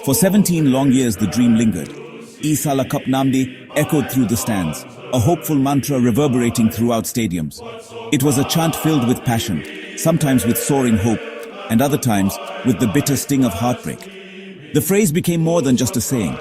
For 17 long years the dream lingered. Isala Cup Namdi echoed through the stands, a hopeful mantra reverberating throughout stadiums. It was a chant filled with passion, sometimes with soaring hope, and other times with the bitter sting of heartbreak. The phrase became more than just a saying.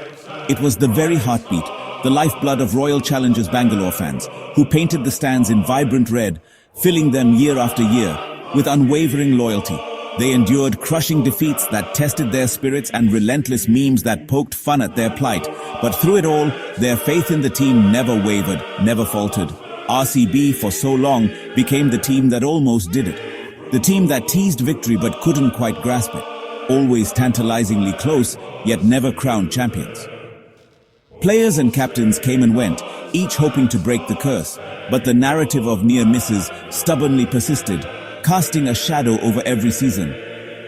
It was the very heartbeat, the lifeblood of Royal Challengers Bangalore fans, who painted the stands in vibrant red, filling them year after year with unwavering loyalty. They endured crushing defeats that tested their spirits and relentless memes that poked fun at their plight. But through it all, their faith in the team never wavered, never faltered. RCB, for so long, became the team that almost did it. The team that teased victory but couldn't quite grasp it. Always tantalizingly close, yet never crowned champions. Players and captains came and went, each hoping to break the curse. But the narrative of near misses stubbornly persisted, casting a shadow over every season.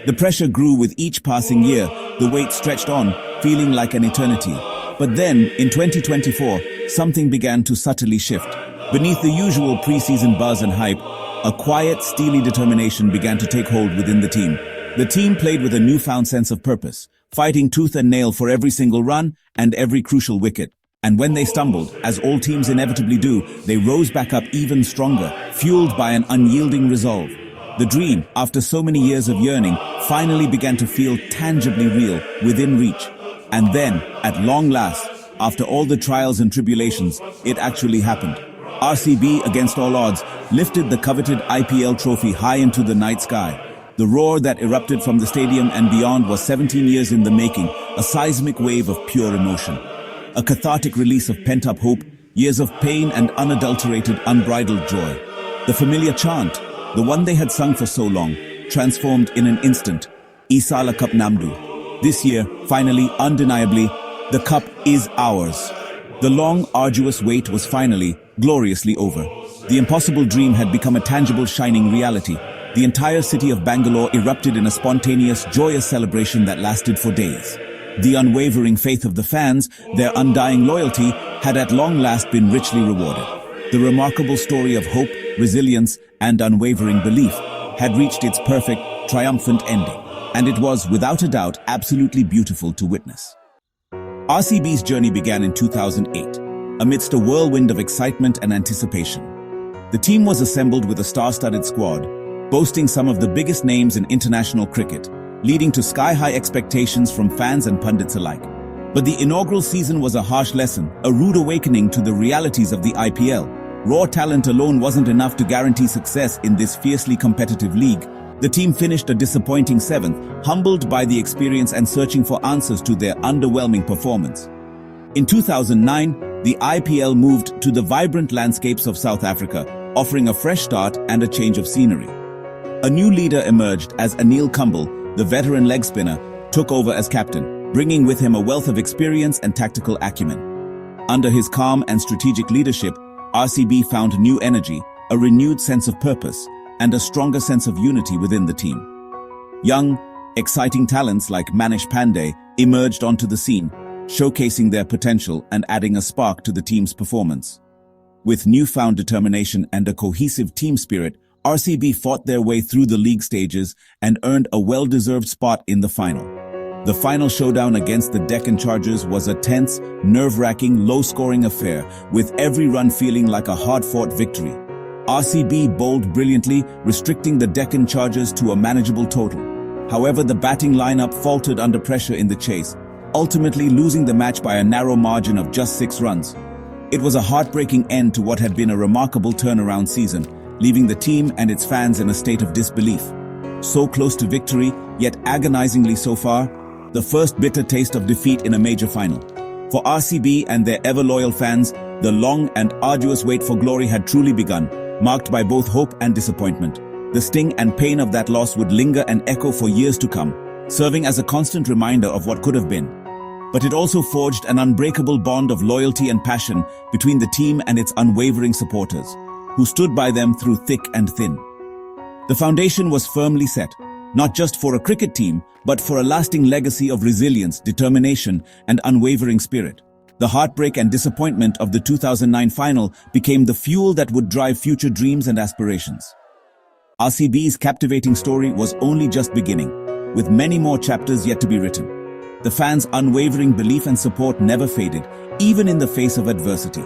The pressure grew with each passing year, the wait stretched on, feeling like an eternity. But then, in 2024, something began to subtly shift. Beneath the usual pre-season buzz and hype, a quiet, steely determination began to take hold within the team. The team played with a newfound sense of purpose, fighting tooth and nail for every single run and every crucial wicket. And when they stumbled, as all teams inevitably do, they rose back up even stronger, fueled by an unyielding resolve. The dream, after so many years of yearning, finally began to feel tangibly real, within reach. And then, at long last, after all the trials and tribulations, it actually happened. RCB, against all odds, lifted the coveted IPL trophy high into the night sky. The roar that erupted from the stadium and beyond was 17 years in the making, a seismic wave of pure emotion. A cathartic release of pent-up hope, years of pain and unadulterated, unbridled joy. The familiar chant, the one they had sung for so long, transformed in an instant. Isala Cup Namdu. This year, finally, undeniably, the cup is ours. The long, arduous wait was finally, gloriously over. The impossible dream had become a tangible, shining reality. The entire city of Bangalore erupted in a spontaneous, joyous celebration that lasted for days. The unwavering faith of the fans, their undying loyalty, had at long last been richly rewarded. The remarkable story of hope, resilience, and unwavering belief had reached its perfect, triumphant ending, and it was, without a doubt, absolutely beautiful to witness. RCB's journey began in 2008, amidst a whirlwind of excitement and anticipation. The team was assembled with a star-studded squad, boasting some of the biggest names in international cricket, leading to sky-high expectations from fans and pundits alike. But the inaugural season was a harsh lesson, a rude awakening to the realities of the IPL. Raw talent alone wasn't enough to guarantee success in this fiercely competitive league. The team finished a disappointing 7th, humbled by the experience and searching for answers to their underwhelming performance. In 2009, the IPL moved to the vibrant landscapes of South Africa, offering a fresh start and a change of scenery. A new leader emerged as Anil Kumble, the veteran leg spinner, took over as captain, bringing with him a wealth of experience and tactical acumen. Under his calm and strategic leadership, RCB found new energy, a renewed sense of purpose, and a stronger sense of unity within the team. Young, exciting talents like Manish Pandey emerged onto the scene, showcasing their potential and adding a spark to the team's performance. With newfound determination and a cohesive team spirit, RCB fought their way through the league stages and earned a well-deserved spot in the final. The final showdown against the Deccan Chargers was a tense, nerve-wracking, low-scoring affair, with every run feeling like a hard-fought victory. RCB bowled brilliantly, restricting the Deccan Chargers to a manageable total. However, the batting lineup faltered under pressure in the chase, ultimately losing the match by a narrow margin of just 6 runs. It was a heartbreaking end to what had been a remarkable turnaround season, leaving the team and its fans in a state of disbelief. So close to victory, yet agonizingly so far, the first bitter taste of defeat in a major final. For RCB and their ever-loyal fans, the long and arduous wait for glory had truly begun, marked by both hope and disappointment. The sting and pain of that loss would linger and echo for years to come, serving as a constant reminder of what could have been. But it also forged an unbreakable bond of loyalty and passion between the team and its unwavering supporters, who stood by them through thick and thin. The foundation was firmly set, not just for a cricket team, but for a lasting legacy of resilience, determination, and unwavering spirit. The heartbreak and disappointment of the 2009 final became the fuel that would drive future dreams and aspirations. RCB's captivating story was only just beginning, with many more chapters yet to be written. the fans' unwavering belief and support never faded, even in the face of adversity.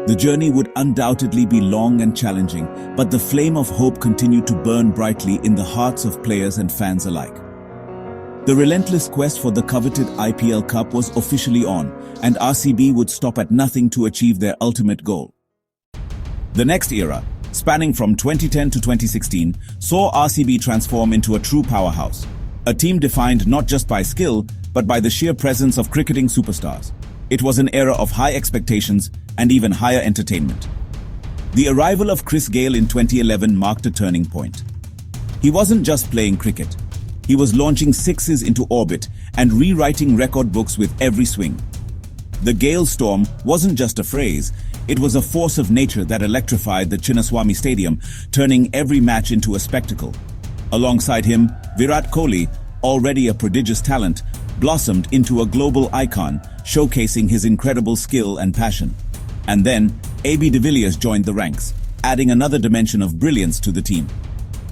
The journey would undoubtedly be long and challenging, but the flame of hope continued to burn brightly in the hearts of players and fans alike. The relentless quest for the coveted IPL Cup was officially on, and RCB would stop at nothing to achieve their ultimate goal. The next era, spanning from 2010 to 2016, saw RCB transform into a true powerhouse, a team defined not just by skill, but by the sheer presence of cricketing superstars. It was an era of high expectations and even higher entertainment. The arrival of Chris Gayle in 2011 marked a turning point. He wasn't just playing cricket. He was launching sixes into orbit and rewriting record books with every swing. The Gayle Storm wasn't just a phrase, it was a force of nature that electrified the Chinnaswamy Stadium, turning every match into a spectacle. Alongside him, Virat Kohli, already a prodigious talent, blossomed into a global icon, showcasing his incredible skill and passion. And then, AB de Villiers joined the ranks, adding another dimension of brilliance to the team.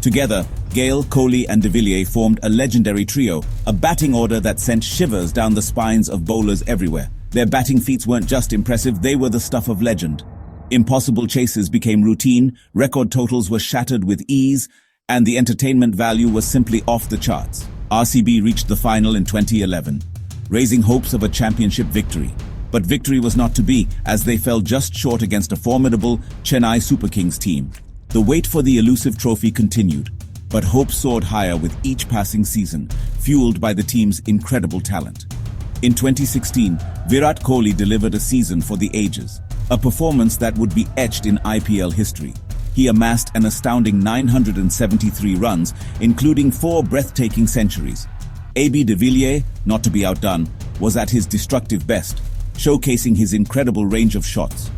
Together, Gayle, Kohli and de Villiers formed a legendary trio, a batting order that sent shivers down the spines of bowlers everywhere. Their batting feats weren't just impressive, they were the stuff of legend. Impossible chases became routine, record totals were shattered with ease, and the entertainment value was simply off the charts. RCB reached the final in 2011, raising hopes of a championship victory. But victory was not to be, as they fell just short against a formidable Chennai Super Kings team. The wait for the elusive trophy continued, but hope soared higher with each passing season, fueled by the team's incredible talent. In 2016, Virat Kohli delivered a season for the ages, a performance that would be etched in IPL history. He amassed an astounding 973 runs, including 4 breathtaking centuries. AB de Villiers, not to be outdone, was at his destructive best, showcasing his incredible range of shots.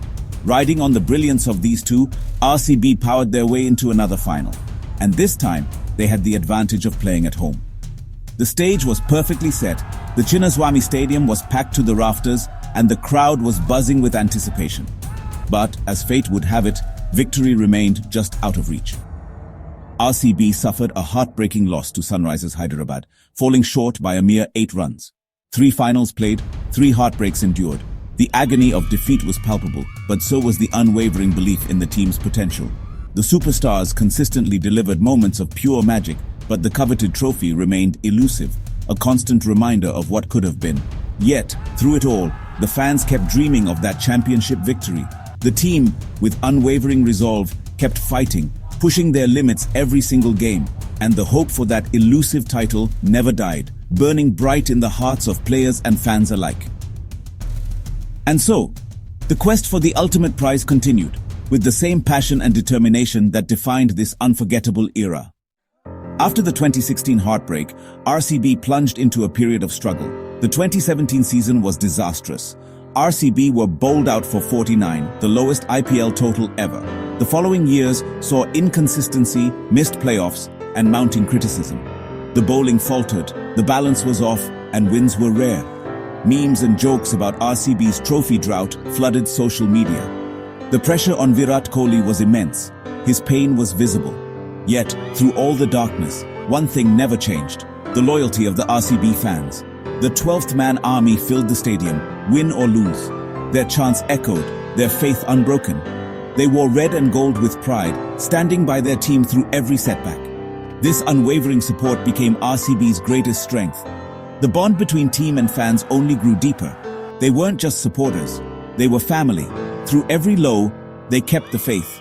Riding on the brilliance of these two, RCB powered their way into another final. And this time, they had the advantage of playing at home. The stage was perfectly set, the Chinnaswamy Stadium was packed to the rafters, and the crowd was buzzing with anticipation. But, as fate would have it, victory remained just out of reach. RCB suffered a heartbreaking loss to Sunrisers Hyderabad, falling short by a mere 8 runs. 3 finals played, 3 heartbreaks endured. The agony of defeat was palpable, but so was the unwavering belief in the team's potential. The superstars consistently delivered moments of pure magic, but the coveted trophy remained elusive, a constant reminder of what could have been. Yet, through it all, the fans kept dreaming of that championship victory. The team, with unwavering resolve, kept fighting, pushing their limits every single game, and the hope for that elusive title never died, burning bright in the hearts of players and fans alike. And so, the quest for the ultimate prize continued, with the same passion and determination that defined this unforgettable era. After the 2016 heartbreak, RCB plunged into a period of struggle. The 2017 season was disastrous. RCB were bowled out for 49, the lowest IPL total ever. The following years saw inconsistency, missed playoffs, and mounting criticism. The bowling faltered, the balance was off, and wins were rare. Memes and jokes about RCB's trophy drought flooded social media. The pressure on Virat Kohli was immense. His pain was visible. Yet, through all the darkness, one thing never changed: the loyalty of the RCB fans. The 12th man army filled the stadium, win or lose. Their chants echoed, their faith unbroken. They wore red and gold with pride, standing by their team through every setback. This unwavering support became RCB's greatest strength. The bond between team and fans only grew deeper. They weren't just supporters, they were family. Through every low, they kept the faith.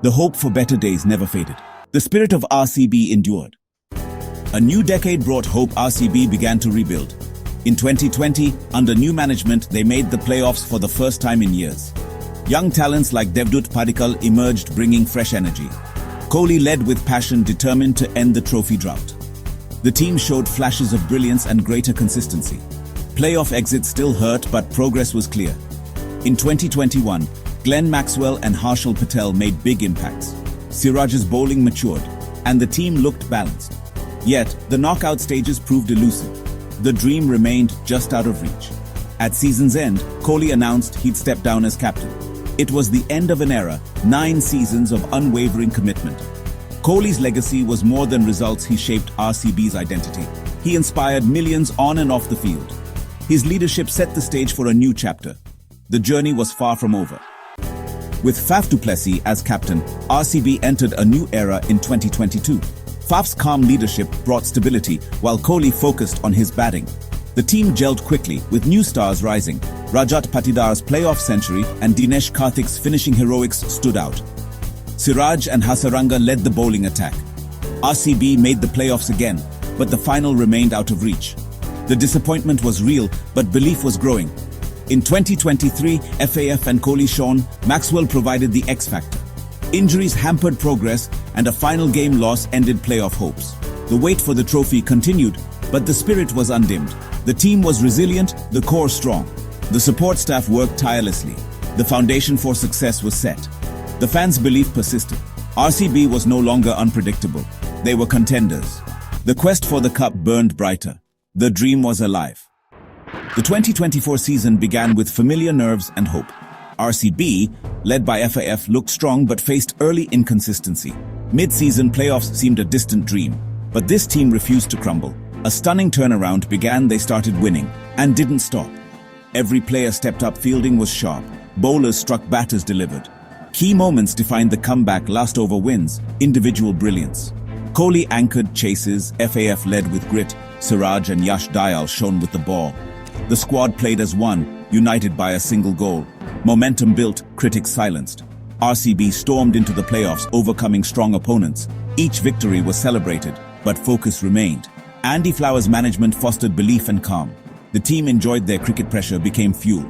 The hope for better days never faded. The spirit of RCB endured. A new decade brought hope. RCB began to rebuild. In 2020, under new management, they made the playoffs for the first time in years. Young talents like Devdutt Padikkal emerged, bringing fresh energy. Kohli led with passion, determined to end the trophy drought. The team showed flashes of brilliance and greater consistency. Playoff exits still hurt, but progress was clear. In 2021, Glenn Maxwell and Harshal Patel made big impacts. Siraj's bowling matured, and the team looked balanced. Yet, the knockout stages proved elusive. The dream remained just out of reach. At season's end, Kohli announced he'd step down as captain. It was the end of an era, 9 seasons of unwavering commitment. Kohli's legacy was more than results. He shaped RCB's identity. He inspired millions on and off the field. His leadership set the stage for a new chapter. The journey was far from over. With Faf du Plessis as captain, RCB entered a new era in 2022. Faf's calm leadership brought stability, while Kohli focused on his batting. The team gelled quickly, with new stars rising. Rajat Patidar's playoff century and Dinesh Karthik's finishing heroics stood out. Siraj and Hasaranga led the bowling attack. RCB made the playoffs again, but the final remained out of reach. The disappointment was real, but belief was growing. In 2023, FAF and Kohli shone. Maxwell provided the X factor. Injuries hampered progress, and a final game loss ended playoff hopes. The wait for the trophy continued, but the spirit was undimmed. The team was resilient, the core strong. The support staff worked tirelessly. The foundation for success was set. The fans' belief persisted. RCB was no longer unpredictable. They were contenders. The quest for the cup burned brighter. The dream was alive. The 2024 season began with familiar nerves and hope. RCB, led by FAF, looked strong but faced early inconsistency. Mid-season playoffs seemed a distant dream, but this team refused to crumble. A stunning turnaround began. They started winning and didn't stop. Every player stepped up. Fielding was sharp. Bowlers struck, batters delivered. Key moments defined the comeback: last over wins, individual brilliance. Kohli anchored chases, FAF led with grit, Siraj and Yash Dayal shone with the ball. The squad played as one, united by a single goal. Momentum built, critics silenced. RCB stormed into the playoffs, overcoming strong opponents. Each victory was celebrated, but focus remained. Andy Flower's management fostered belief and calm. The team enjoyed their cricket. Pressure became fuel.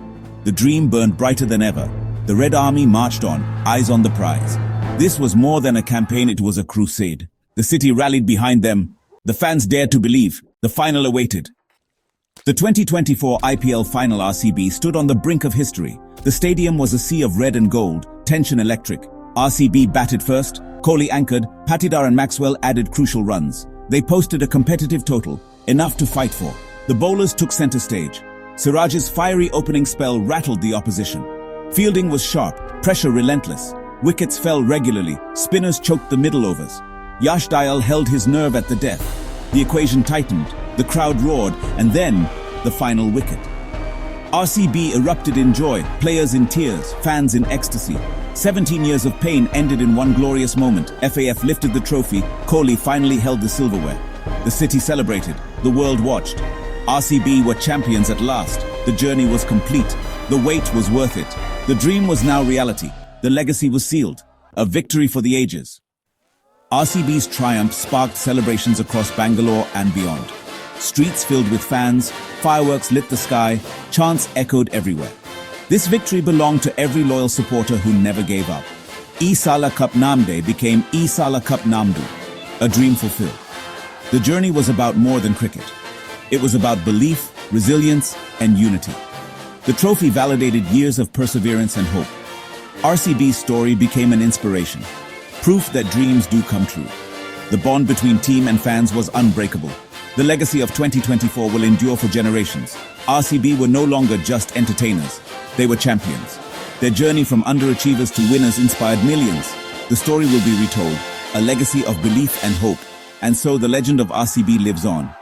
The dream burned brighter than ever. The Red Army marched on, eyes on the prize. This was more than a campaign, it was a crusade. The city rallied behind them. The fans dared to believe. The final awaited. The 2024 IPL final. RCB stood on the brink of history. The stadium was a sea of red and gold, tension electric. RCB batted first, Kohli anchored, Patidar and Maxwell added crucial runs. They posted a competitive total, enough to fight for. The bowlers took center stage. Siraj's fiery opening spell rattled the opposition. Fielding was sharp, pressure relentless. Wickets fell regularly, spinners choked the middle overs. Yash Dayal held his nerve at the death. The equation tightened, the crowd roared, and then the final wicket. RCB erupted in joy, players in tears, fans in ecstasy. 17 years of pain ended in one glorious moment. FAF lifted the trophy, Kohli finally held the silverware. The city celebrated, the world watched. RCB were champions at last. The journey was complete. The wait was worth it. The dream was now reality. The legacy was sealed. A victory for the ages. RCB's triumph sparked celebrations across Bangalore and beyond. Streets filled with fans, fireworks lit the sky, chants echoed everywhere. This victory belonged to every loyal supporter who never gave up. Isala Cup Namde became Isala Cup Namdu, a dream fulfilled. The journey was about more than cricket. It was about belief, resilience, and unity. The trophy validated years of perseverance and hope. RCB's story became an inspiration, proof that dreams do come true. The bond between team and fans was unbreakable. The legacy of 2024 will endure for generations. RCB were no longer just entertainers. They were champions. Their journey from underachievers to winners inspired millions. The story will be retold, a legacy of belief and hope. And so the legend of RCB lives on.